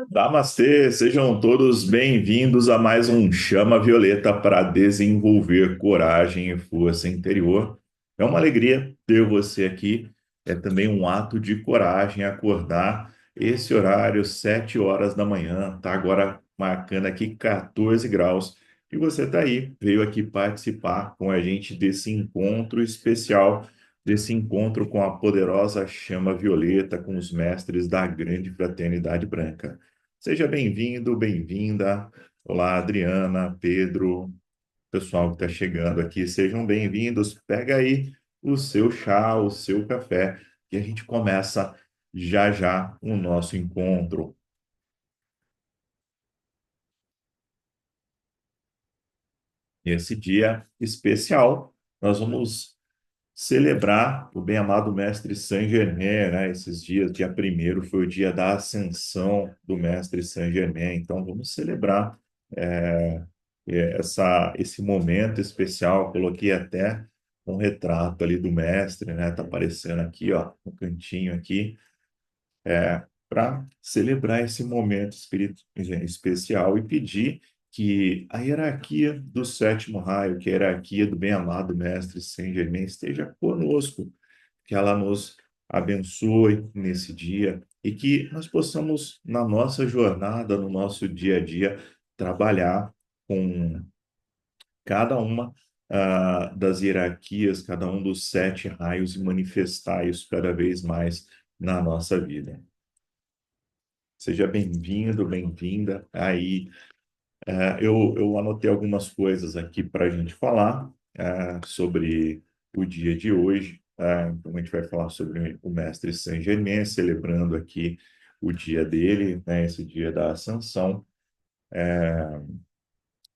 Namastê, sejam todos bem-vindos a mais um Chama Violeta para desenvolver coragem e força interior. É uma alegria ter você aqui. É também um ato de coragem acordar esse horário, 7 horas da manhã. Tá agora marcando aqui 14 graus. E você está aí, veio aqui participar com a gente desse encontro especial, desse encontro com a poderosa chama violeta, com os mestres da grande fraternidade branca. Seja bem-vindo, bem-vinda. Olá, Adriana, Pedro, pessoal que está chegando aqui, sejam bem-vindos. Pega aí o seu chá, o seu café, que a gente começa já já o nosso encontro. Esse dia especial, nós vamos celebrar o bem-amado Mestre Saint-Germain, né? Esses dias, dia primeiro foi o dia da ascensão do Mestre Saint-Germain, então vamos celebrar é, esse momento especial. Coloquei até um retrato ali do Mestre, né? Tá aparecendo aqui, ó, no cantinho aqui, para celebrar esse momento especial e pedir que a hierarquia do sétimo raio, que é a hierarquia do bem-amado Mestre Saint-Germain, esteja conosco, que ela nos abençoe nesse dia e que nós possamos, na nossa jornada, no nosso dia a dia, trabalhar com cada uma das hierarquias, cada um dos sete raios e manifestar isso cada vez mais na nossa vida. Seja bem-vindo, bem-vinda. Aí, eu anotei algumas coisas aqui para a gente falar sobre o dia de hoje. Então, a gente vai falar sobre o Mestre Saint-Germain, celebrando aqui o dia dele, né, esse dia da Ascensão.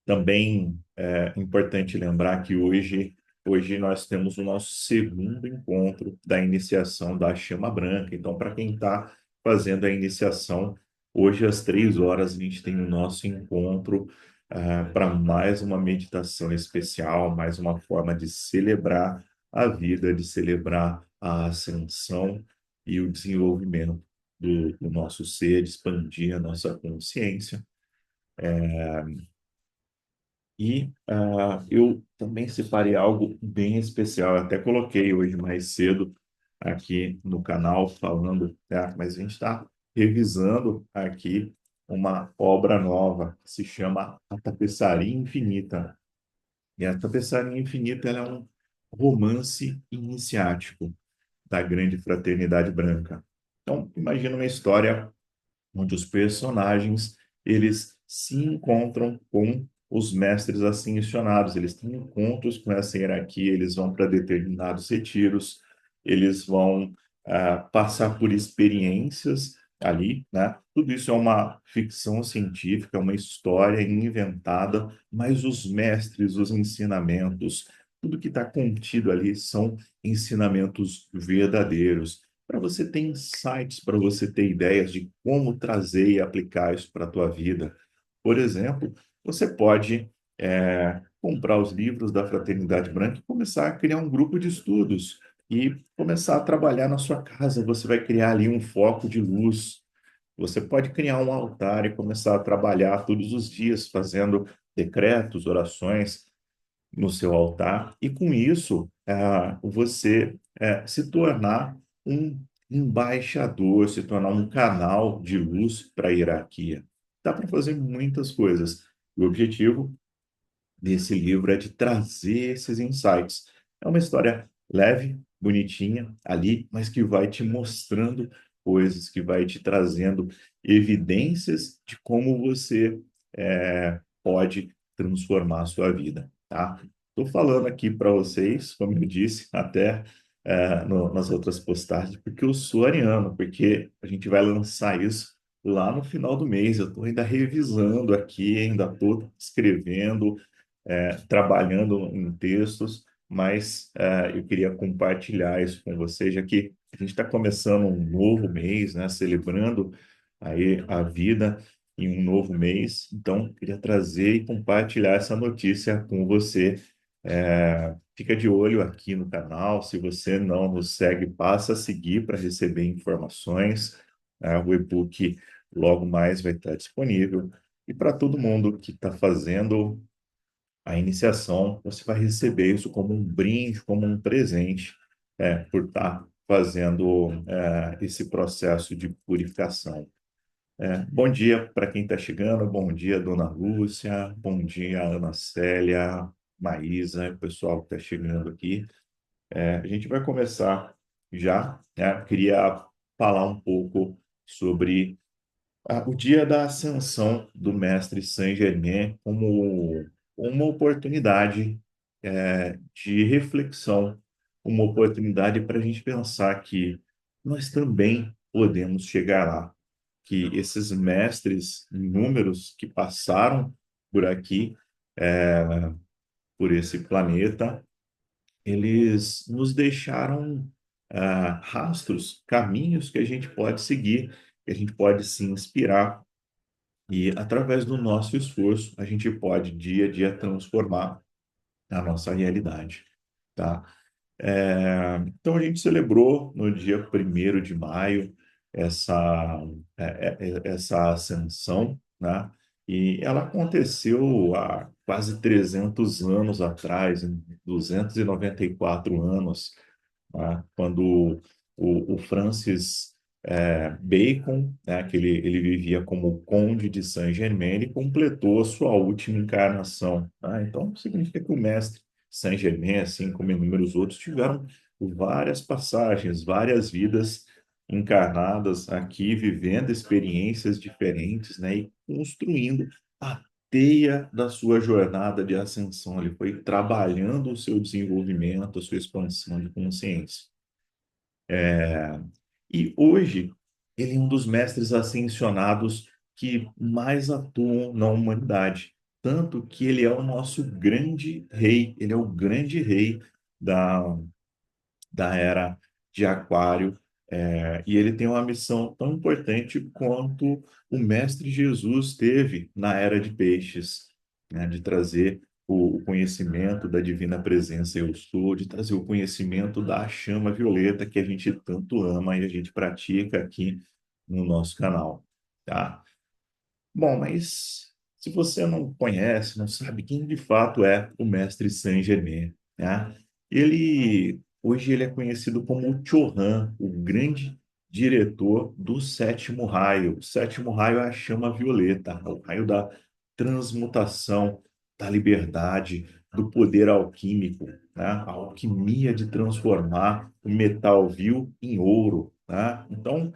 Também é importante lembrar que hoje nós temos o nosso segundo encontro da iniciação da Chama Branca. Então, para quem está fazendo a iniciação, hoje às 3 horas a gente tem o nosso encontro para mais uma meditação especial, mais uma forma de celebrar a vida, de celebrar a ascensão e o desenvolvimento do nosso ser, de expandir a nossa consciência. E eu também separei algo bem especial. Eu até coloquei hoje mais cedo aqui no canal falando, mas a gente está revisando aqui uma obra nova que se chama A Tapeçaria Infinita. E A Tapeçaria Infinita ela é um romance iniciático da Grande Fraternidade Branca. Então, imagina uma história onde os personagens eles se encontram com os mestres ascensionados, eles têm encontros com essa hierarquia, eles vão para determinados retiros, eles vão passar por experiências ali, né? Tudo isso é uma ficção científica, uma história inventada, mas os mestres, os ensinamentos, tudo que está contido ali são ensinamentos verdadeiros para você ter insights, para você ter ideias de como trazer e aplicar isso para a tua vida. Por exemplo, você pode comprar os livros da Fraternidade Branca e começar a criar um grupo de estudos e começar a trabalhar na sua casa. Você vai criar ali um foco de luz. Você pode criar um altar e começar a trabalhar todos os dias, fazendo decretos, orações no seu altar, e com isso, você se tornar um embaixador, se tornar um canal de luz para a hierarquia. Dá para fazer muitas coisas. O objetivo desse livro é de trazer esses insights. É uma história leve, bonitinha ali, mas que vai te mostrando coisas, que vai te trazendo evidências de como você pode transformar a sua vida, tá? Estou falando aqui para vocês, como eu disse, até nas outras postagens, porque eu sou ariano, porque a gente vai lançar isso lá no final do mês. Eu estou ainda revisando aqui, ainda estou escrevendo, trabalhando em textos, mas eu queria compartilhar isso com vocês, já que a gente está começando um novo mês, né, celebrando aí a vida em um novo mês. Então, queria trazer e compartilhar essa notícia com você Fica de olho aqui no canal. Se você não nos segue, passa a seguir para receber informações. O e-book logo mais vai estar disponível. E para todo mundo que está fazendo a iniciação, você vai receber isso como um brinde, como um presente, por estar fazendo esse processo de purificação. Bom dia para quem está chegando, bom dia, Dona Lúcia, bom dia, Ana Célia, Maísa, o pessoal que está chegando aqui. A gente vai começar já, né? Queria falar um pouco sobre o dia da ascensão do mestre Saint-Germain como uma oportunidade de reflexão, uma oportunidade para a gente pensar que nós também podemos chegar lá, que esses mestres inúmeros que passaram por aqui, por esse planeta, eles nos deixaram rastros, caminhos que a gente pode seguir, que a gente pode se inspirar e, através do nosso esforço, a gente pode, dia a dia, transformar a nossa realidade, tá? Então, a gente celebrou no dia 1º de maio essa, essa ascensão, né? E ela aconteceu há quase 300 anos atrás, em 294 anos, né? Quando o Francis Bacon, né, que ele vivia como Conde de Saint-Germain, ele completou a sua última encarnação. Tá? Então, significa que o mestre Saint-Germain, assim como inúmeros outros, tiveram várias passagens, várias vidas encarnadas aqui, vivendo experiências diferentes, né, e construindo a teia da sua jornada de ascensão. Ele foi trabalhando o seu desenvolvimento, a sua expansão de consciência. E hoje, ele é um dos mestres ascensionados que mais atuam na humanidade. Tanto que ele é o nosso grande rei, ele é o grande rei da, da era de Aquário, e ele tem uma missão tão importante quanto o Mestre Jesus teve na era de Peixes, né, de trazer o conhecimento da divina presença eu sou, de trazer o conhecimento da chama violeta que a gente tanto ama e a gente pratica aqui no nosso canal, tá? Bom, mas se você não conhece, não sabe quem de fato é o mestre Saint-Germain, né? Hoje ele é conhecido como o Chohan, o grande diretor do sétimo raio. O sétimo raio é a chama violeta, é o raio da transmutação, da liberdade, do poder alquímico, né? A alquimia de transformar o metal vil em ouro, né? Então,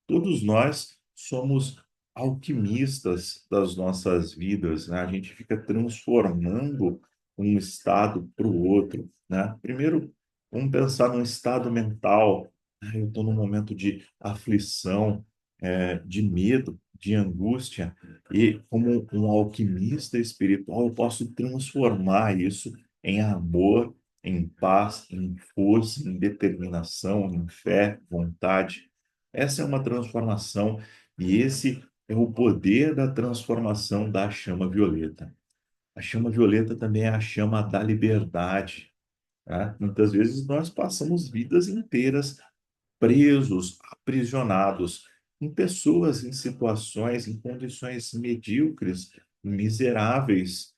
todos nós somos alquimistas das nossas vidas, né? A gente fica transformando um estado para o outro, né? Primeiro, vamos pensar num estado mental. Eu estou num momento de aflição, de medo, de angústia, e como um alquimista espiritual, eu posso transformar isso em amor, em paz, em força, em determinação, em fé, vontade. Essa é uma transformação e esse é o poder da transformação da chama violeta. A chama violeta também é a chama da liberdade, né? Muitas vezes nós passamos vidas inteiras presos, aprisionados, em pessoas, em situações, em condições medíocres, miseráveis,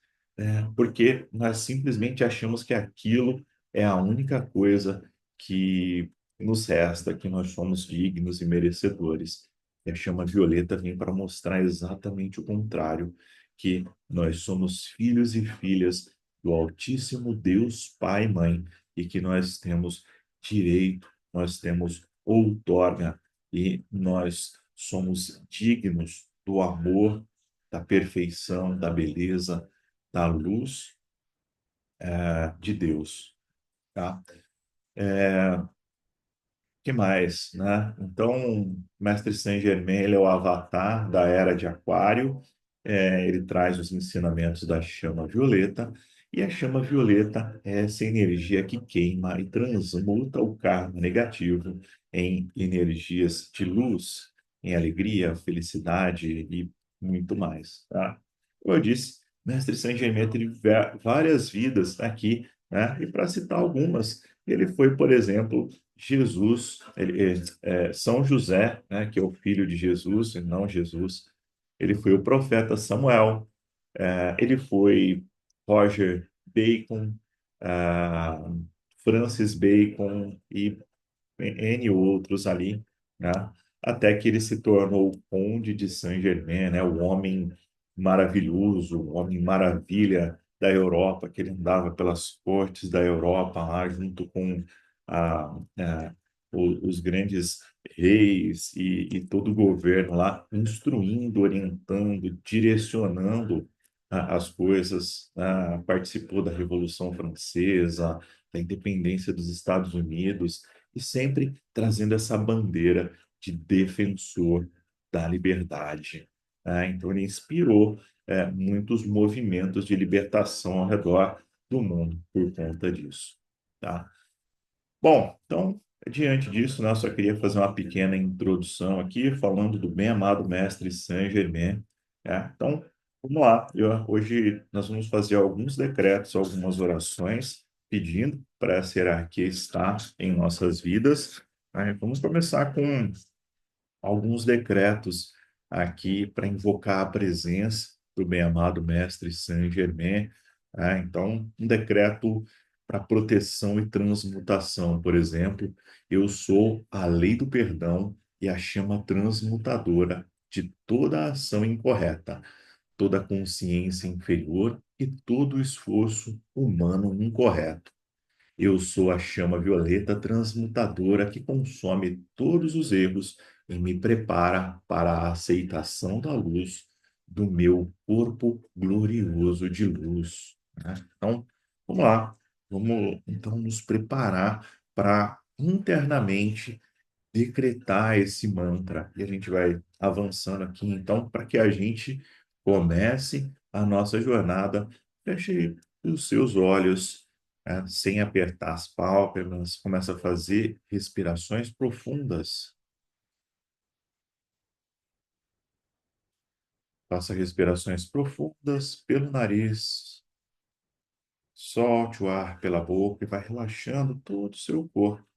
porque nós simplesmente achamos que aquilo é a única coisa que nos resta, que nós somos dignos e merecedores. E a chama violeta vem para mostrar exatamente o contrário, que nós somos filhos e filhas do Altíssimo Deus, Pai e Mãe, e que nós temos direito, nós temos outorga e nós somos dignos do amor, da perfeição, da beleza, da luz, de Deus, tá? Que mais, né? Então, Mestre Saint-Germain, ele é o avatar da era de Aquário, ele traz os ensinamentos da chama violeta, e a chama violeta é essa energia que queima e transmuta o karma negativo em energias de luz, em alegria, felicidade e muito mais, tá? Como eu disse, Mestre Saint-Germain teve várias vidas aqui, né? E para citar algumas, ele foi, por exemplo, Jesus, São José, né? Que é o filho de Jesus, e não Jesus. Ele foi o profeta Samuel. Ele foi Roger Bacon, ah, Francis Bacon e N outros ali, né? Até que ele se tornou o Conde de Saint-Germain, né? O homem maravilhoso, o homem maravilha da Europa, que ele andava pelas cortes da Europa lá junto com os grandes reis e todo o governo lá, instruindo, orientando, direcionando as coisas, participou da Revolução Francesa, da independência dos Estados Unidos, e sempre trazendo essa bandeira de defensor da liberdade. Então, ele inspirou muitos movimentos de libertação ao redor do mundo por conta disso. Tá? Bom, então, diante disso, né, eu só queria fazer uma pequena introdução aqui, falando do bem-amado mestre Saint-Germain. Então, vamos lá. Hoje nós vamos fazer alguns decretos, algumas orações, pedindo para essa hierarquia estar em nossas vidas. Vamos começar com alguns decretos aqui para invocar a presença do bem-amado mestre Saint-Germain. Então, um decreto para proteção e transmutação, por exemplo, eu sou a lei do perdão e a chama transmutadora de toda a ação incorreta, toda consciência inferior e todo esforço humano incorreto. Eu sou a chama violeta transmutadora que consome todos os erros e me prepara para a aceitação da luz do meu corpo glorioso de luz. Então, vamos lá. Vamos então nos preparar para internamente decretar esse mantra. E a gente vai avançando aqui, então, para que a gente comece a nossa jornada. Feche os seus olhos, sem apertar as pálpebras, começa a fazer respirações profundas. Faça respirações profundas pelo nariz. Solte o ar pela boca e vai relaxando todo o seu corpo.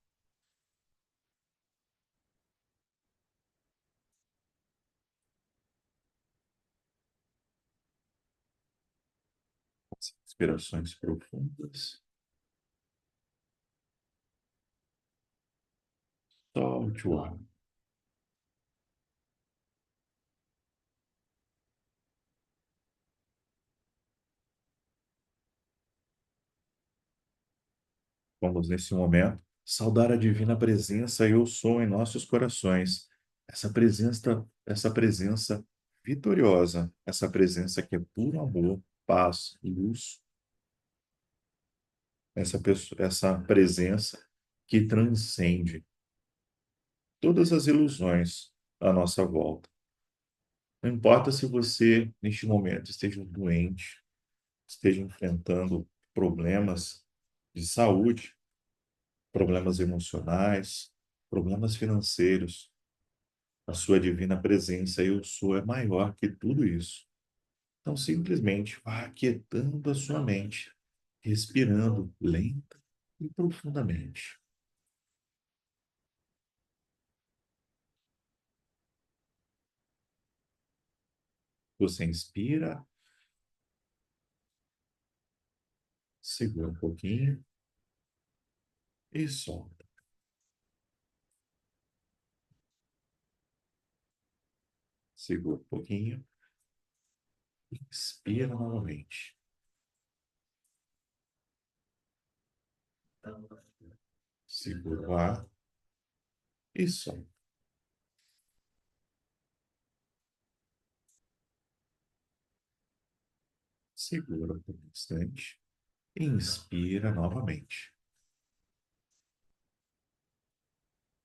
Respirações profundas. Solte o ar. Vamos, nesse momento, saudar a divina presença eu sou em nossos corações. Essa presença vitoriosa, essa presença que é puro amor, paz, luz, essa presença que transcende todas as ilusões à nossa volta. Não importa se você, neste momento, esteja doente, esteja enfrentando problemas de saúde, problemas emocionais, problemas financeiros. A sua divina presença, eu sou, é maior que tudo isso. Então, simplesmente vá aquietando a sua mente, respirando lenta e profundamente. Você inspira, segura um pouquinho e solta. Segura um pouquinho, inspira novamente. Segura o ar e solta. Segura por um instante, inspira novamente.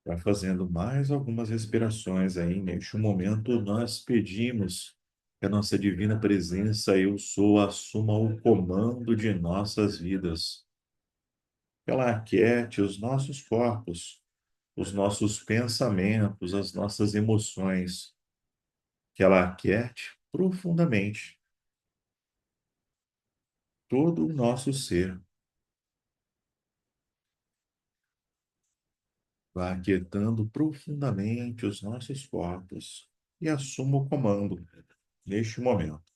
Vai fazendo mais algumas respirações aí. Neste momento, nós pedimos que a nossa divina presença, eu sou, assuma o comando de nossas vidas. Que ela aquiete os nossos corpos, os nossos pensamentos, as nossas emoções. Que ela aquiete profundamente todo o nosso ser. Vá aquietando profundamente os nossos corpos e assuma o comando neste momento.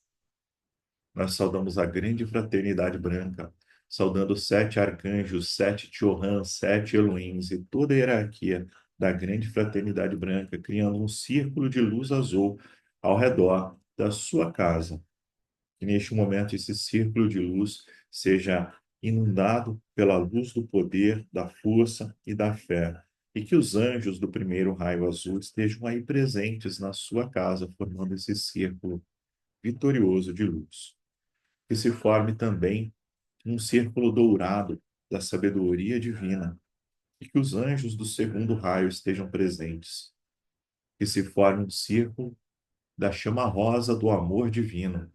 Nós saudamos a grande fraternidade branca, saudando os sete arcanjos, sete Tiohans, sete Elohims e toda a hierarquia da grande fraternidade branca, criando um círculo de luz azul ao redor da sua casa. Que neste momento esse círculo de luz seja inundado pela luz do poder, da força e da fé. E que os anjos do primeiro raio azul estejam aí presentes na sua casa, formando esse círculo vitorioso de luz. Que se forme também um círculo dourado da sabedoria divina e que os anjos do segundo raio estejam presentes. Que se forme um círculo da chama rosa do amor divino.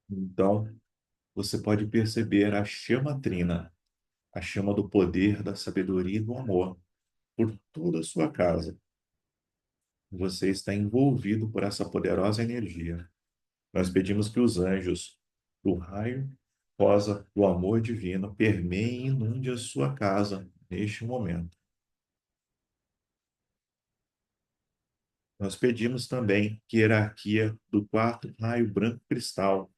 Então, você pode perceber a chama trina, a chama do poder, da sabedoria e do amor por toda a sua casa. Você está envolvido por essa poderosa energia. Nós pedimos que os anjos do raio rosa do amor divino permeiem e inunde a sua casa neste momento. Nós pedimos também que a hierarquia do quarto raio branco cristal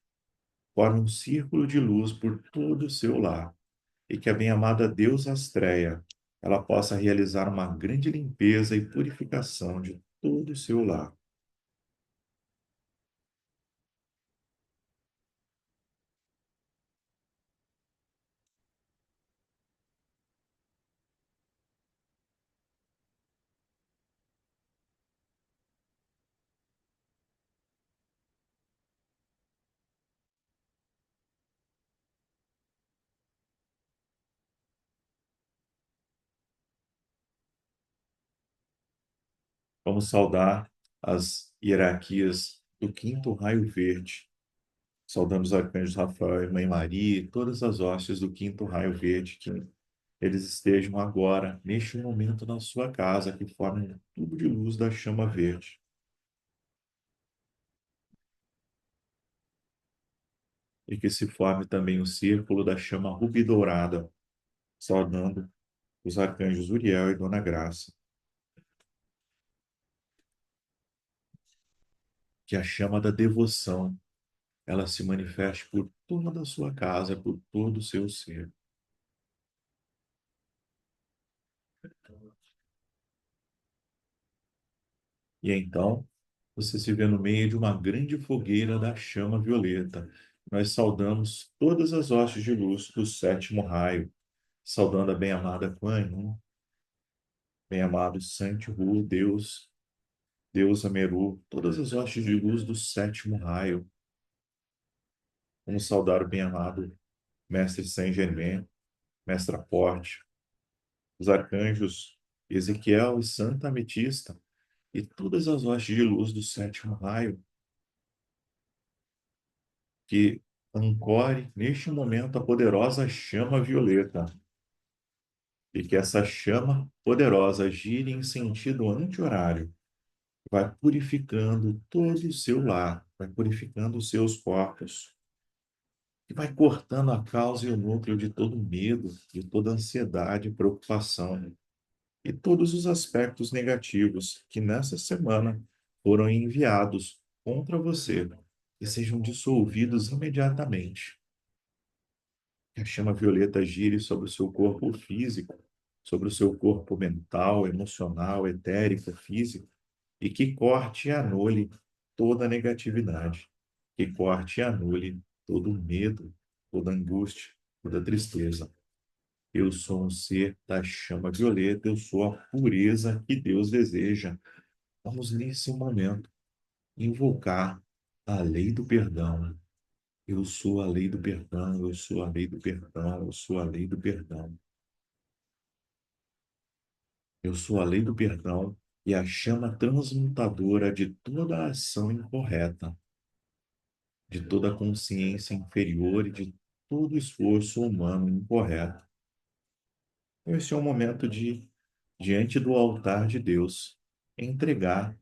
forme um círculo de luz por todo o seu lar e que a bem-amada deusa Astreia ela possa realizar uma grande limpeza e purificação de todo o seu lar. Vamos saudar as hierarquias do quinto raio verde. Saudamos os arcanjos Rafael e Mãe Maria e todas as hostes do quinto raio verde, que eles estejam agora, neste momento, na sua casa, que formem um tubo de luz da chama verde. E que se forme também o círculo da chama rubi dourada, saudando os arcanjos Uriel e Dona Graça. Que a chama da devoção ela se manifeste por toda a sua casa, por todo o seu ser. E então, você se vê no meio de uma grande fogueira da chama violeta. Nós saudamos todas as hostes de luz do sétimo raio, saudando a bem-amada Kuan Yin, bem-amado Santi-Hu, Deus, Deus Ameru, todas as hostes de luz do sétimo raio. Vamos saudar o bem-amado Mestre Saint-Germain, Mestre Aporte, os arcanjos Ezequiel e Santa Ametista, e todas as hostes de luz do sétimo raio, que ancore neste momento a poderosa chama violeta, e que essa chama poderosa gire em sentido anti-horário, vai purificando todo o seu lar, vai purificando os seus corpos, e vai cortando a causa e o núcleo de todo medo, de toda ansiedade e preocupação, e todos os aspectos negativos que nessa semana foram enviados contra você, que sejam dissolvidos imediatamente. Que a chama violeta gire sobre o seu corpo físico, sobre o seu corpo mental, emocional, etérico, físico, e que corte e anule toda a negatividade, que corte e anule todo o medo, toda a angústia, toda a tristeza. Eu sou um ser da chama violeta, eu sou a pureza que Deus deseja. Vamos, nesse momento, invocar a lei do perdão. Eu sou a lei do perdão, eu sou a lei do perdão, eu sou a lei do perdão. Eu sou a lei do perdão e a chama transmutadora de toda a ação incorreta, de toda a consciência inferior e de todo esforço humano incorreto. Esse é o momento de, diante do altar de Deus, entregar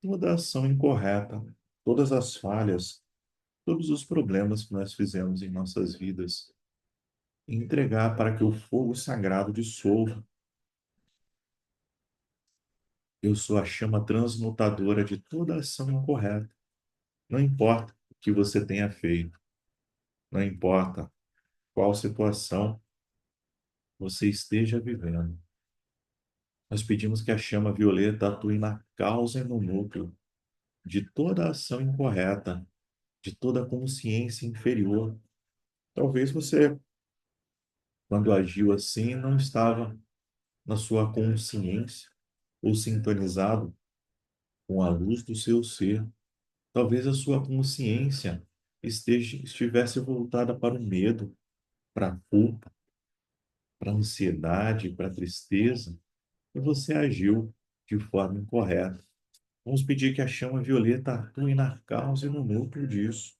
toda ação incorreta, todas as falhas, todos os problemas que nós fizemos em nossas vidas e entregar para que o fogo sagrado dissolva. Eu sou a chama transmutadora de toda ação incorreta. Não importa o que você tenha feito, não importa qual situação você esteja vivendo. Nós pedimos que a chama violeta atue na causa e no núcleo de toda ação incorreta, de toda consciência inferior. Talvez você, quando agiu assim, não estava na sua consciência ou sintonizado com a luz do seu ser. Talvez a sua consciência estivesse voltada para o medo, para a culpa, para a ansiedade, para a tristeza, e você agiu de forma incorreta. Vamos pedir que a chama violeta atue na causa e no núcleo disso,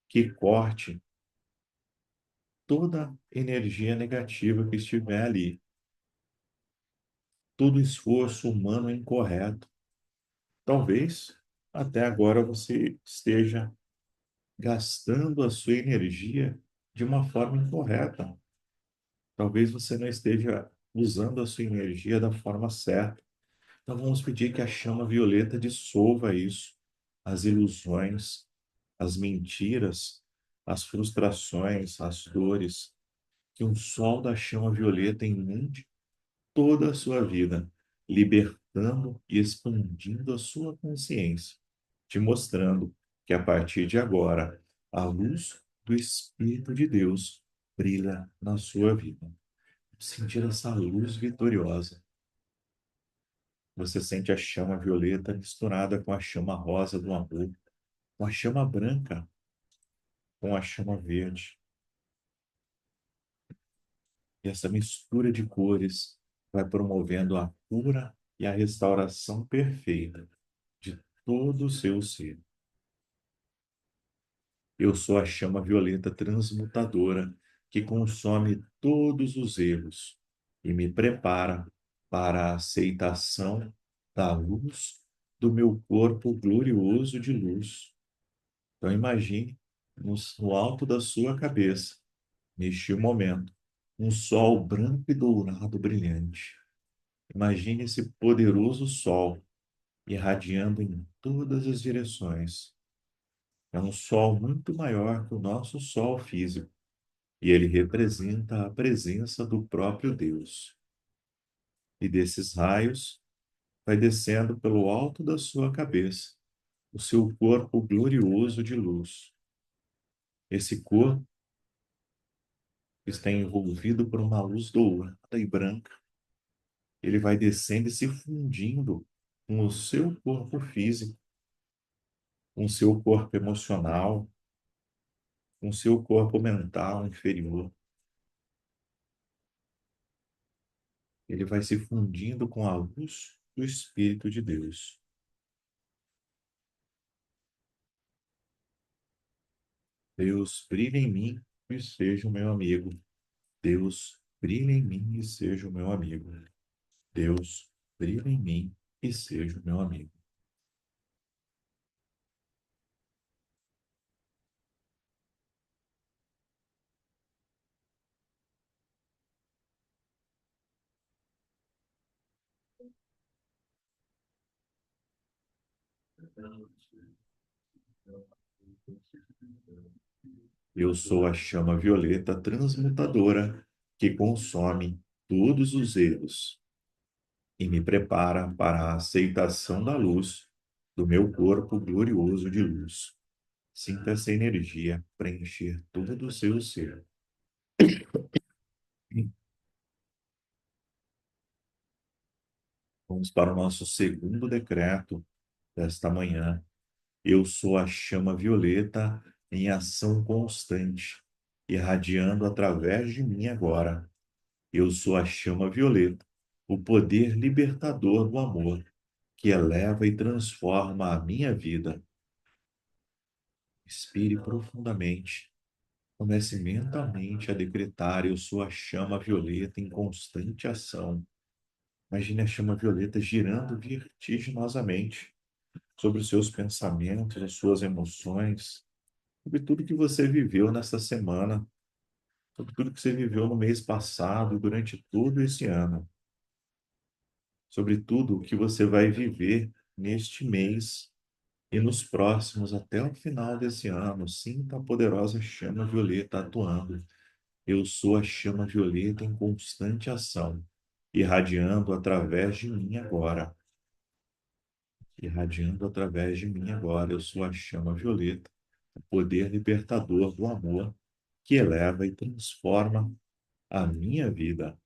que corte toda energia negativa que estiver ali, todo esforço humano é incorreto. Talvez até agora você esteja gastando a sua energia de uma forma incorreta. Talvez você não esteja usando a sua energia da forma certa. Então vamos pedir que a chama violeta dissolva isso, as ilusões, as mentiras, as frustrações, as dores, que um sol da chama violeta inunde toda a sua vida, libertando e expandindo a sua consciência, te mostrando que a partir de agora a luz do Espírito de Deus brilha na sua vida. Sentir essa luz vitoriosa. Você sente a chama violeta misturada com a chama rosa do amor, com a chama branca, com a chama verde. E essa mistura de cores vai promovendo a cura e a restauração perfeita de todo o seu ser. Eu sou a chama violeta transmutadora que consome todos os erros e me prepara para a aceitação da luz do meu corpo glorioso de luz. Então imagine no alto da sua cabeça, neste momento, um sol branco e dourado brilhante. Imagine esse poderoso sol irradiando em todas as direções. É um sol muito maior que o nosso sol físico, e ele representa a presença do próprio Deus. E desses raios vai descendo pelo alto da sua cabeça, o seu corpo glorioso de luz. Esse corpo está envolvido por uma luz dourada e branca. Ele vai descendo e se fundindo com o seu corpo físico, com o seu corpo emocional, com o seu corpo mental inferior. Ele vai se fundindo com a luz do Espírito de Deus. Deus, brilha em mim e seja o meu amigo. Deus, brilha em mim e seja o meu amigo. Deus, brilha em mim e seja o meu amigo. Eu sou a chama violeta transmutadora que consome todos os erros e me prepara para a aceitação da luz do meu corpo glorioso de luz. Sinta essa energia preencher todo o seu ser. Vamos para o nosso segundo decreto desta manhã. Eu sou a chama violeta em ação constante, irradiando através de mim agora. Eu sou a chama violeta, o poder libertador do amor, que eleva e transforma a minha vida. Inspire profundamente. Comece mentalmente a decretar: eu sou a chama violeta em constante ação. Imagine a chama violeta girando vertiginosamente, sobre os seus pensamentos, as suas emoções, sobre tudo que você viveu nessa semana, sobre tudo que você viveu no mês passado e durante todo esse ano, sobre tudo o que você vai viver neste mês e nos próximos até o final desse ano. Sinta a poderosa chama violeta atuando. Eu sou a chama violeta em constante ação, irradiando através de mim agora. Irradiando através de mim agora. Eu sou a chama violeta, o poder libertador do amor que eleva e transforma a minha vida.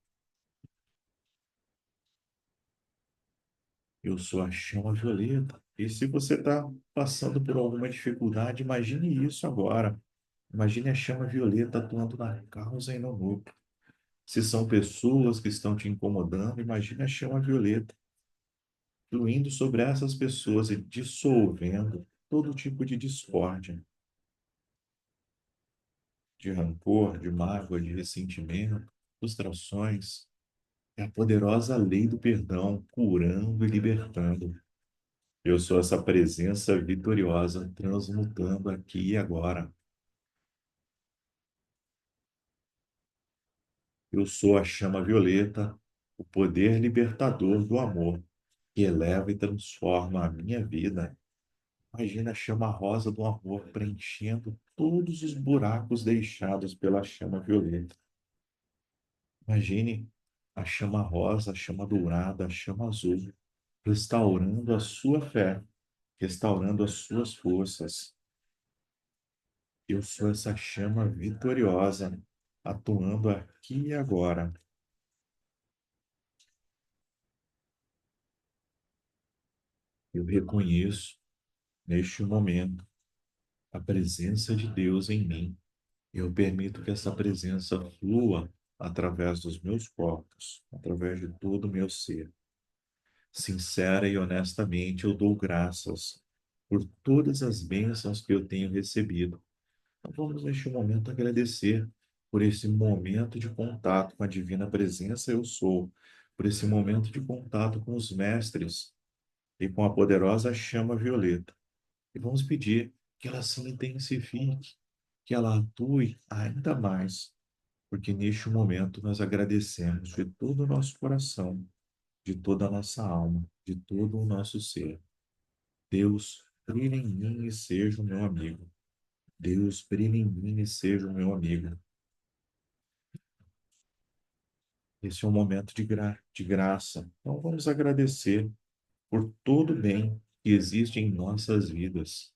Eu sou a chama violeta. E se você está passando por alguma dificuldade, imagine isso agora. Imagine a chama violeta atuando na causa e no núcleo. Se são pessoas que estão te incomodando, imagine a chama violeta fluindo sobre essas pessoas e dissolvendo todo tipo de discórdia, de rancor, de mágoa, de ressentimento, frustrações. É a poderosa lei do perdão, curando e libertando. Eu sou essa presença vitoriosa, transmutando aqui e agora. Eu sou a chama violeta, o poder libertador do amor, que eleva e transforma a minha vida. Imagina a chama rosa do amor preenchendo todos os buracos deixados pela chama violeta. Imagine a chama rosa, a chama dourada, a chama azul, restaurando a sua fé, restaurando as suas forças. Eu sou essa chama vitoriosa, atuando aqui e agora. Eu reconheço, neste momento, a presença de Deus em mim. Eu permito que essa presença flua através dos meus corpos, através de todo o meu ser. Sincera e honestamente, eu dou graças por todas as bênçãos que eu tenho recebido. Então, vamos, neste momento, agradecer por esse momento de contato com a divina presença eu sou, por esse momento de contato com os mestres e com a poderosa chama violeta. E vamos pedir que ela se intensifique, que ela atue ainda mais, porque neste momento nós agradecemos de todo o nosso coração, de toda a nossa alma, de todo o nosso ser. Deus, brilhe em mim e seja o meu amigo. Deus, brilhe em mim e seja o meu amigo. Esse é um momento de graça. Então vamos agradecer por todo o bem que existe em nossas vidas.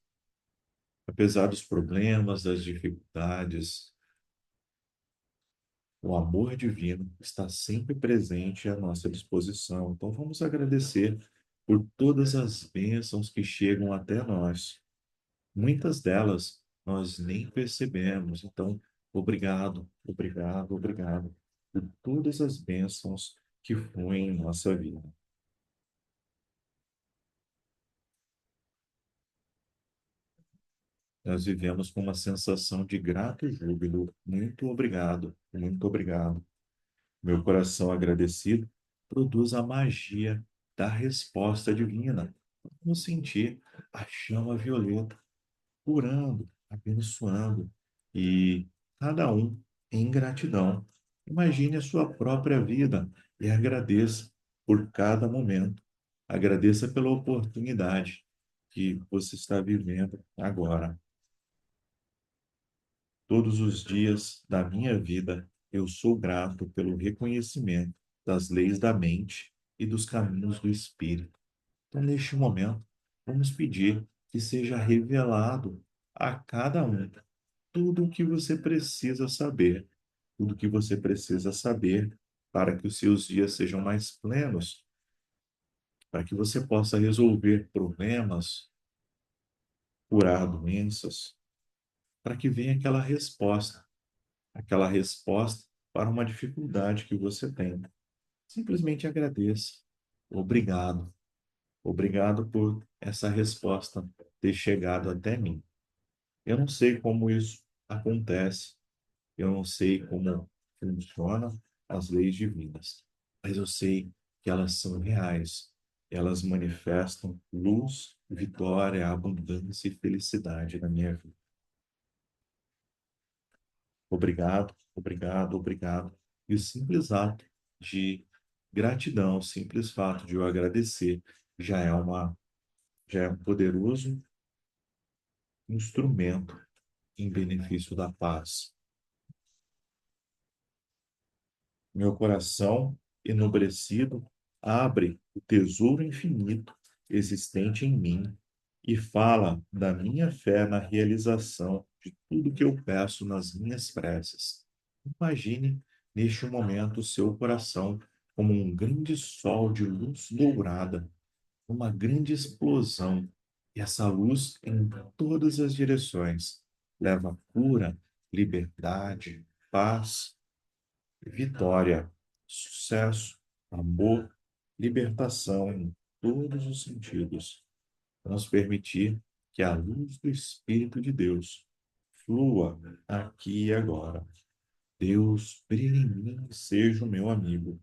Apesar dos problemas, das dificuldades, o amor divino está sempre presente à nossa disposição. Então vamos agradecer por todas as bênçãos que chegam até nós. Muitas delas nós nem percebemos. Então, obrigado, obrigado, obrigado por todas as bênçãos que fluem em nossa vida. Nós vivemos com uma sensação de grato júbilo. Muito obrigado, muito obrigado. Meu coração agradecido produz a magia da resposta divina. Vamos sentir a chama violeta curando, abençoando e cada um em gratidão. Imagine a sua própria vida e agradeça por cada momento. Agradeça pela oportunidade que você está vivendo agora. Todos os dias da minha vida, eu sou grato pelo reconhecimento das leis da mente e dos caminhos do espírito. Então, neste momento, vamos pedir que seja revelado a cada um tudo o que você precisa saber, tudo o que você precisa saber para que os seus dias sejam mais plenos, para que você possa resolver problemas, curar doenças, para que venha aquela resposta para uma dificuldade que você tem. Simplesmente agradeça. Obrigado. Obrigado por essa resposta ter chegado até mim. Eu não sei como isso acontece, eu não sei como funcionam as leis divinas, mas eu sei que elas são reais. Elas manifestam luz vitória, abundância e felicidade na minha vida. Obrigado, obrigado, obrigado. E o simples ato de gratidão, o simples fato de eu agradecer, já é uma, já é um poderoso instrumento em benefício da paz. Meu coração enobrecido abre o tesouro infinito existente em mim e fala da minha fé na realização de tudo que eu peço nas minhas preces. Imagine neste momento o seu coração como um grande sol de luz dourada, uma grande explosão, e essa luz em todas as direções leva cura, liberdade, paz, vitória, sucesso, amor, libertação em todos os sentidos. Vamos permitir que a luz do Espírito de Deus flua aqui e agora. Deus, brilhe em mim e seja o meu amigo.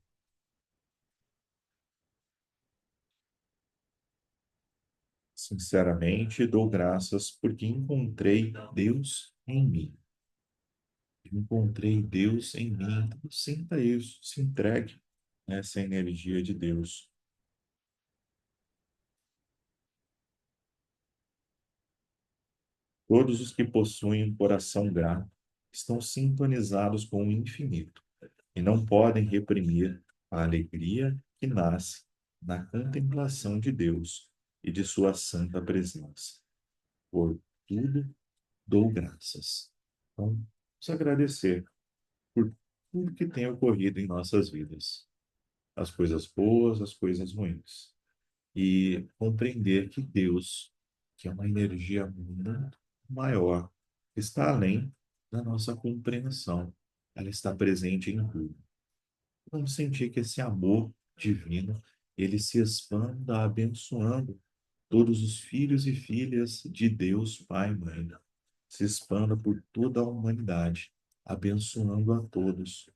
Sinceramente, dou graças porque encontrei Deus em mim. Encontrei Deus em mim. Então, sinta isso, se entregue nessa energia de Deus. Todos os que possuem um coração grato estão sintonizados com o infinito e não podem reprimir a alegria que nasce na contemplação de Deus e de sua santa presença. Por tudo dou graças. Então, vamos agradecer por tudo que tem ocorrido em nossas vidas, as coisas boas, as coisas ruins, e compreender que Deus, que é uma energia muito maior, está além da nossa compreensão. Ela está presente em tudo. Vamos sentir que esse amor divino, ele se expanda abençoando todos os filhos e filhas de Deus Pai e Mãe. Se expanda por toda a humanidade, abençoando a todos.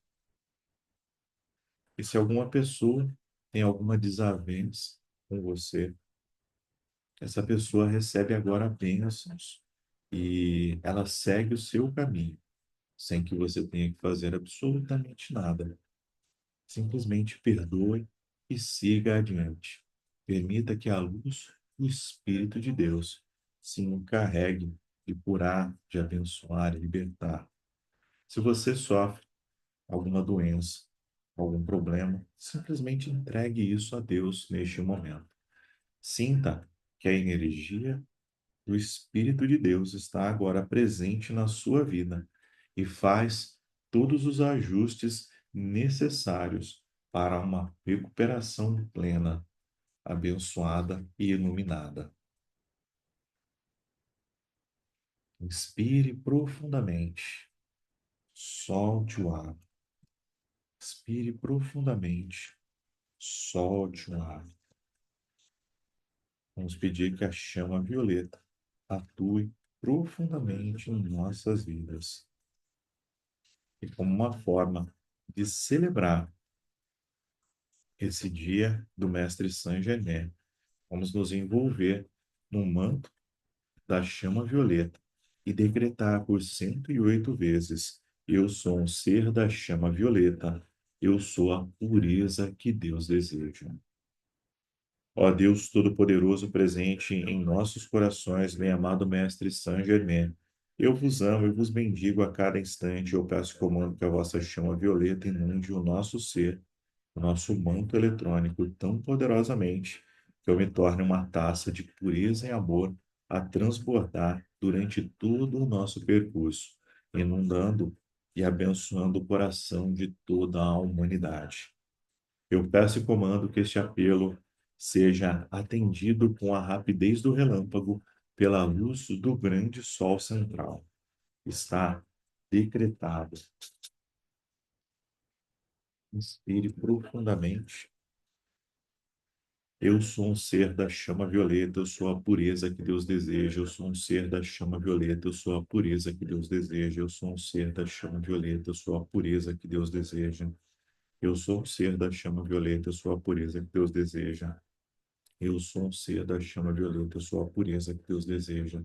E se alguma pessoa tem alguma desavença com você, essa pessoa recebe agora bênçãos e ela segue o seu caminho, sem que você tenha que fazer absolutamente nada. Simplesmente perdoe e siga adiante. Permita que a luz do Espírito de Deus se encarregue de curar, de abençoar e libertar. Se você sofre alguma doença, algum problema, simplesmente entregue isso a Deus neste momento. Sinta que a energia do Espírito de Deus está agora presente na sua vida e faz todos os ajustes necessários para uma recuperação plena, abençoada e iluminada. Inspire profundamente, solte o ar. Inspire profundamente, solte o ar. Vamos pedir que a chama violeta atue profundamente em nossas vidas. E como uma forma de celebrar esse dia do Mestre Saint Germain, vamos nos envolver no manto da chama violeta e decretar por 108 vezes: eu sou um ser da chama violeta, eu sou a pureza que Deus deseja. Ó Deus Todo-Poderoso presente em nossos corações, bem-amado Mestre Saint Germain, eu vos amo e vos bendigo a cada instante. Eu peço e comando que a vossa chama violeta inunde o nosso ser, o nosso manto eletrônico tão poderosamente que eu me torne uma taça de pureza e amor a transbordar durante todo o nosso percurso, inundando e abençoando o coração de toda a humanidade. Eu peço e comando que este apelo seja atendido com a rapidez do relâmpago pela luz do grande sol central. Está decretado. Inspire profundamente. Eu sou um ser da chama violeta, eu sou a pureza que Deus deseja. Eu sou um ser da chama violeta, eu sou a pureza que Deus deseja. Eu sou um ser da chama violeta, eu sou a pureza que Deus deseja. Eu sou um ser da chama violeta, eu sou a pureza que Deus deseja. Eu sou um ser da chama violeta, eu sou a pureza que Deus deseja.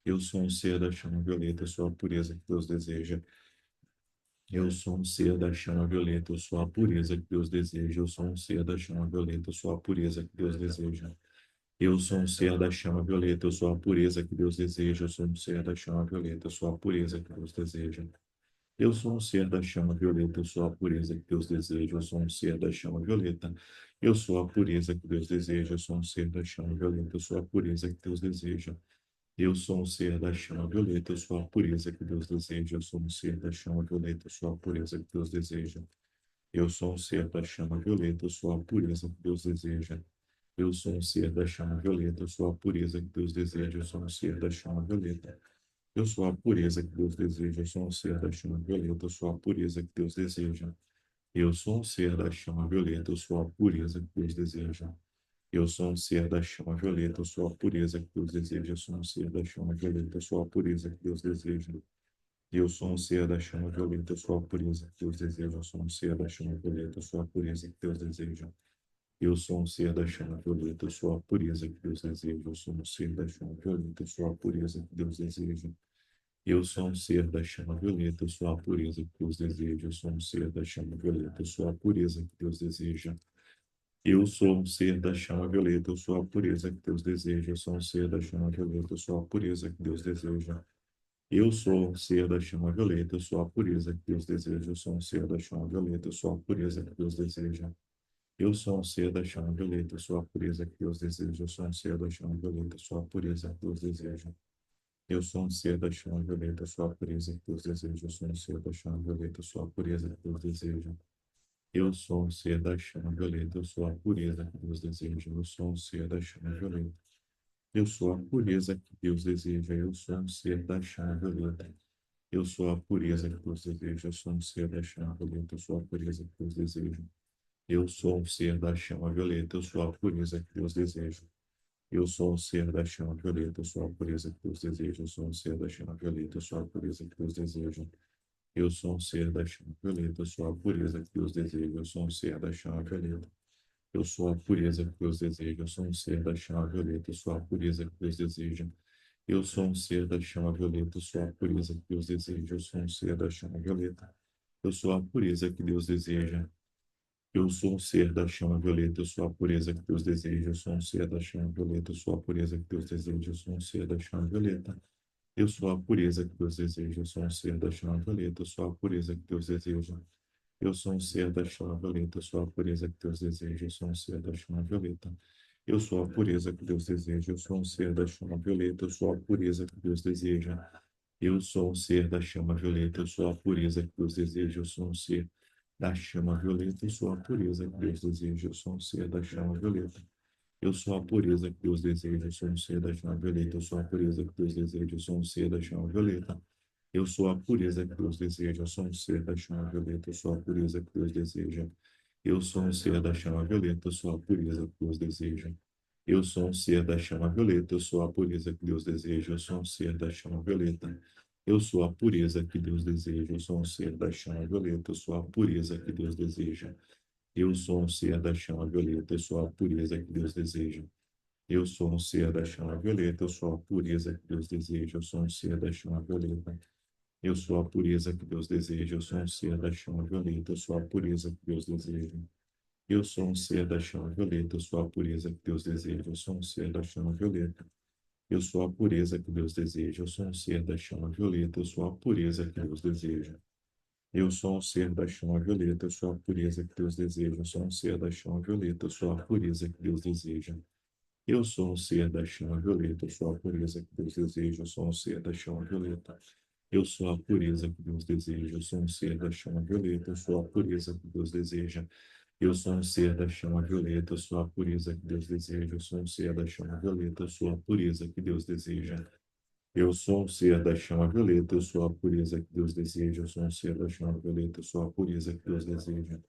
Eu sou um ser da chama violeta, eu sou a pureza que Deus deseja. Eu sou um ser da chama violeta, eu sou a pureza que Deus deseja. Eu sou um ser da chama violeta, eu sou a pureza que Deus deseja. Eu sou um ser da chama violeta, eu sou a pureza que Deus deseja. Eu sou um ser da chama violeta, eu sou a pureza que Deus deseja. Eu sou um ser da chama violeta, eu sou a pureza que Deus deseja. Eu sou um ser da chama violeta, eu sou a pureza que Deus deseja. Eu sou um ser da chama violeta, eu sou a pureza que Deus deseja. Eu sou um ser da chama violeta, eu sou a pureza que Deus deseja. Eu sou um ser da chama violeta, eu sou a pureza que Deus deseja. Eu sou um ser da chama violeta, eu sou a pureza que Deus deseja. Eu sou um ser da chama violeta, eu sou a pureza que Deus deseja. Eu sou um ser da chama violeta. Eu sou a pureza que Deus deseja. Eu sou um ser da chama violeta, eu sou a pureza que Deus deseja. Eu sou um ser da chama violeta, eu sou a pureza que Deus deseja. Eu sou um ser da chama violeta, eu sou a pureza que Deus deseja. Eu sou um ser da chama violeta, eu sou a pureza que Deus deseja. Eu sou um ser da chama violeta, eu sou a pureza que Deus deseja. Eu sou um ser da chama violeta, eu sou a pureza que Deus deseja. Eu sou um ser da chama violeta, eu sou a pureza que Deus deseja. Eu sou um ser da chama violeta, eu sou a pureza que Deus deseja. Eu sou um ser da chama violeta, eu sou a pureza que Deus deseja. Eu sou um ser da chama violeta, eu sou a pureza que Deus deseja. Eu sou um ser da chama violeta, eu sou a pureza que Deus deseja. Eu sou um ser da chama violeta, eu sou a pureza que Deus deseja. Eu sou um ser da chama violeta, eu sou a pureza que Deus deseja. Eu sou um ser da chama violeta, eu sou a pureza que Deus deseja. Eu sou um ser da chama violeta, eu sou a pureza que Deus deseja. Eu sou um ser da chama violeta, eu sou a pureza que Deus deseja. Eu sou um ser da chama violeta, eu sou a pureza que Deus deseja. Eu sou um ser da chama violeta, eu sou a pureza que Deus deseja. Eu sou um ser da chama violeta, eu sou a pureza que Deus deseja. Eu sou um ser da chama violeta. Eu sou a pureza que Deus deseja. Eu sou um ser da chama violeta. Eu sou a pureza que Deus deseja. Eu sou um ser da chama violeta. Eu sou a pureza que Deus deseja. Eu sou um ser da chama violeta. Eu sou a pureza que Deus deseja. Eu sou um ser da chama violeta. Eu sou a pureza que Deus deseja. Eu sou um ser da chama violeta. Eu sou a pureza que Deus deseja. Eu sou um ser da chama violeta. Eu sou a pureza que Deus deseja. Eu sou um ser da chama violeta. Eu sou a pureza que Deus deseja. Eu sou um ser da chama violeta. Eu sou a pureza que Deus deseja. Eu sou um ser da chama violeta. Eu sou a pureza que Deus deseja. Eu sou um ser da chama violeta. Eu sou a pureza que Deus deseja. Eu sou um ser da chama violeta. Eu sou a pureza que Deus deseja. Eu sou um ser da chama violeta. Eu sou a pureza que Deus deseja. Eu sou um ser da chama violeta. Eu sou a pureza que Deus deseja. Eu sou um ser da chama violeta. Eu sou a pureza que Deus deseja. Eu sou um ser da chama violeta, eu sou a pureza que Deus deseja, eu sou um ser da chama violeta. Eu sou a pureza que Deus deseja, eu sou um ser da chama violeta, eu sou a pureza que Deus deseja. Eu sou um ser da chama violeta, eu sou a pureza que Deus deseja, eu sou um ser da chama violeta, eu sou a pureza que Deus deseja, eu sou um ser da chama violeta. Eu sou a pureza que Deus deseja, eu sou um ser da chama violeta, eu sou a pureza que Deus deseja, eu sou um ser da chama violeta. Eu sou a pureza que Deus deseja, eu sou um ser da chama violeta, eu sou a pureza que Deus deseja. Eu sou um ser da chama violeta, eu sou a pureza que Deus deseja. Eu sou um ser da chama violeta, eu sou a pureza que Deus deseja, eu sou um ser da chama violeta. Eu sou a pureza que Deus deseja, eu sou um ser da chama violeta, eu sou a pureza que Deus deseja. Eu sou um ser da chama violeta, eu sou a pureza que Deus deseja. Eu sou um ser da chama violeta, eu sou a pureza que Deus deseja, eu sou um ser da chama violeta. Eu sou a pureza que Deus deseja, eu sou um ser da chama violeta, eu sou a pureza que Deus deseja. Eu sou um ser da chama violeta, eu sou a pureza que Deus deseja, eu sou um ser da chama violeta. Eu sou a pureza que Deus deseja, eu sou um ser da chama violeta, eu sou a pureza que Deus deseja. Eu sou um ser da chama violeta, eu sou a pureza que Deus deseja, eu sou um ser da chama violeta, eu sou a pureza que Deus deseja. Eu sou um ser da chama violeta, eu sou a pureza que Deus deseja, eu sou um ser da chama violeta. Eu sou a pureza que Deus deseja, eu sou um ser da chama violeta, eu sou a pureza que Deus deseja. Eu sou um ser da chama violeta, eu sou a pureza que Deus deseja, eu sou um ser da chama violeta, eu sou a pureza que Deus deseja. Eu sou um ser da chama violeta, eu sou a pureza que Deus deseja, eu sou um ser da chama violeta, eu sou a pureza que Deus deseja.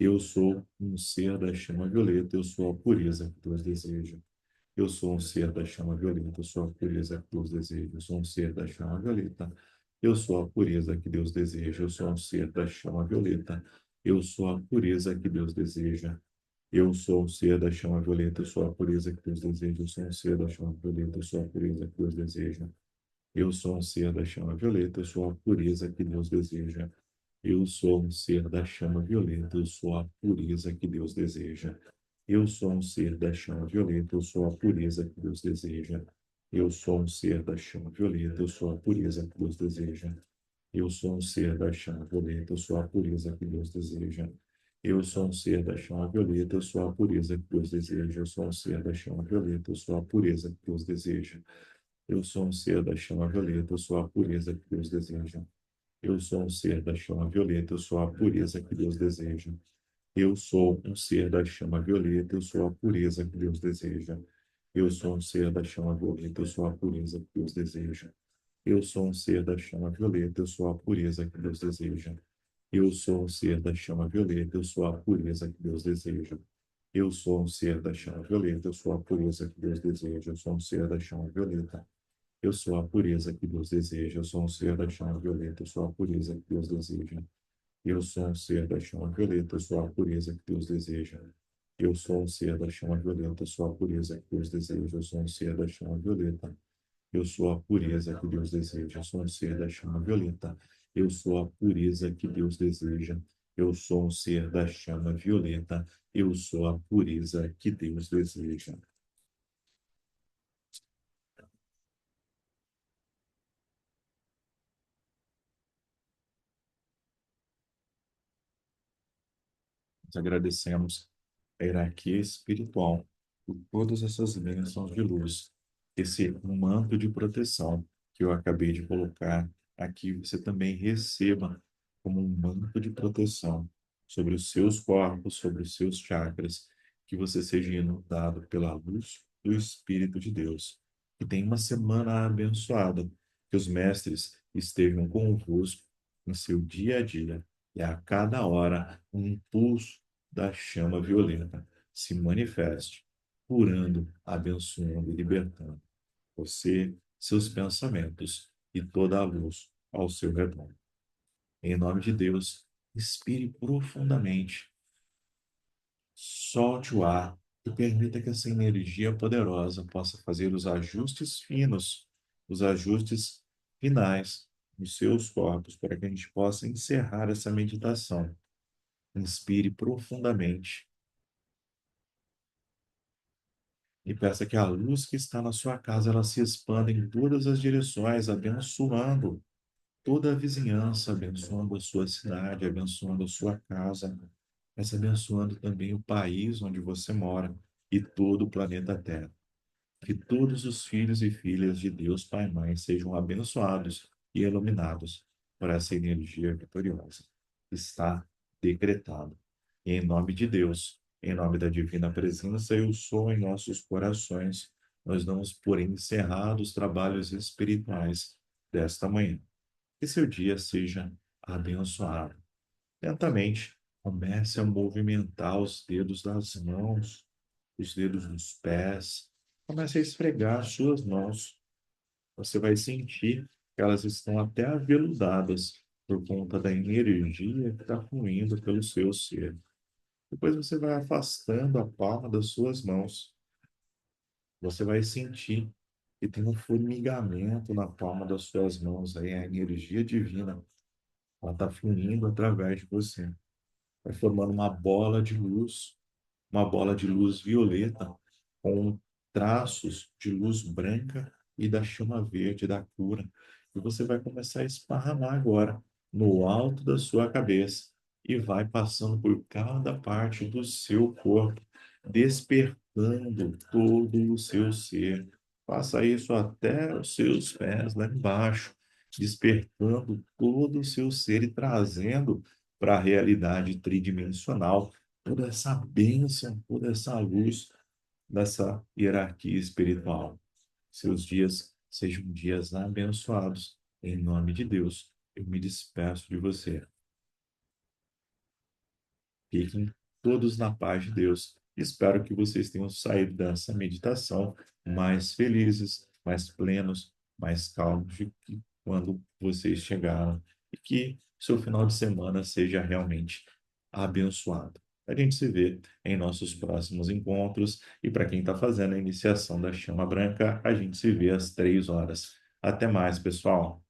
Eu sou um ser da chama violeta, eu sou a pureza que Deus deseja. Eu sou um ser da chama violeta, eu sou a pureza que Deus deseja. Eu sou um ser da chama violeta. Eu sou a pureza que Deus deseja. Eu sou um ser da chama violeta. Eu sou a pureza que Deus deseja. Eu sou um ser da chama violeta, eu sou a pureza que Deus deseja. Eu sou um ser da chama violeta, eu sou a pureza que Deus deseja. Eu sou um ser da chama violeta, eu sou a pureza que Deus deseja. Eu sou um ser da chama violeta, eu sou a pureza que Deus deseja. Eu sou um ser da chama violeta, eu sou a pureza que Deus deseja. Eu sou um ser da chama violeta, eu sou a pureza que Deus deseja. Eu sou um ser da chama violeta, eu sou a pureza que Deus deseja. Eu sou um ser da chama violeta, eu sou a pureza que Deus deseja. Eu sou um ser da chama violeta, eu sou a pureza que Deus deseja. Eu sou um ser da chama violeta, eu sou a pureza que Deus deseja. Eu sou um ser da chama violeta, eu sou a pureza que Deus deseja. Eu sou um ser da chama violeta, eu sou a pureza que Deus deseja. Eu sou um ser da chama violeta, eu sou a pureza que Deus deseja. Eu sou um ser da chama violeta, eu sou a pureza que Deus deseja. Eu sou um ser da chama violeta, eu sou a pureza que Deus deseja. Eu sou um ser da chama violeta, eu sou a pureza que Deus deseja. Eu sou um ser da chama violeta. Eu sou a pureza que Deus deseja. Eu sou um ser da chama violeta, eu sou a pureza que Deus deseja. Eu sou um ser da chama violeta, eu sou a pureza que Deus deseja. Eu sou um ser da chama violeta, eu sou a pureza que Deus deseja. Eu sou um ser da chama violeta. Eu sou a pureza que Deus deseja. Eu sou um ser da chama violeta. Eu sou a pureza que Deus deseja. Eu sou um ser da chama violeta. Eu sou a pureza que Deus deseja. Nós agradecemos a hierarquia espiritual por todas essas bênçãos de luz, esse manto de proteção que eu acabei de colocar aqui, você também receba como um manto de proteção sobre os seus corpos, sobre os seus chakras, que você seja inundado pela luz do Espírito de Deus. Que tenha uma semana abençoada, que os mestres estejam convosco no seu dia a dia e a cada hora um impulso da chama violeta se manifeste, curando, abençoando e libertando você, seus pensamentos e toda a luz ao seu redor. Em nome de Deus, inspire profundamente, solte o ar e permita que essa energia poderosa possa fazer os ajustes finos, os ajustes finais nos seus corpos, para que a gente possa encerrar essa meditação. Inspire profundamente e peça que a luz que está na sua casa ela se expanda em todas as direções, abençoando toda a vizinhança, abençoando a sua cidade, abençoando a sua casa, mas abençoando também o país onde você mora e todo o planeta Terra. Que todos os filhos e filhas de Deus, Pai e Mãe, sejam abençoados e iluminados por essa energia vitoriosa. Está decretado. E em nome de Deus, em nome da divina presença, eu sou em nossos corações. Nós damos por encerrados os trabalhos espirituais desta manhã. Que seu dia seja abençoado. Lentamente, comece a movimentar os dedos das mãos, os dedos dos pés. Comece a esfregar as suas mãos. Você vai sentir que elas estão até aveludadas por conta da energia que está fluindo pelo seu ser. Depois você vai afastando a palma das suas mãos. Você vai sentir que tem um formigamento na palma das suas mãos. Aí a energia divina, ela está fluindo através de você. Vai formando uma bola de luz violeta com traços de luz branca e da chama verde da cura. E você vai começar a esparramar agora no alto da sua cabeça e vai passando por cada parte do seu corpo, despertando todo o seu ser. Faça isso até os seus pés lá embaixo, despertando todo o seu ser e trazendo para a realidade tridimensional toda essa bênção, toda essa luz dessa hierarquia espiritual. Seus dias sejam dias abençoados. Em nome de Deus, eu me despeço de você. Fiquem todos na paz de Deus. Espero que vocês tenham saído dessa meditação mais felizes, mais plenos, mais calmos do que quando vocês chegaram. E que seu final de semana seja realmente abençoado. A gente se vê em nossos próximos encontros e para quem está fazendo a iniciação da chama branca, a gente se vê às 3 horas. Até mais, pessoal.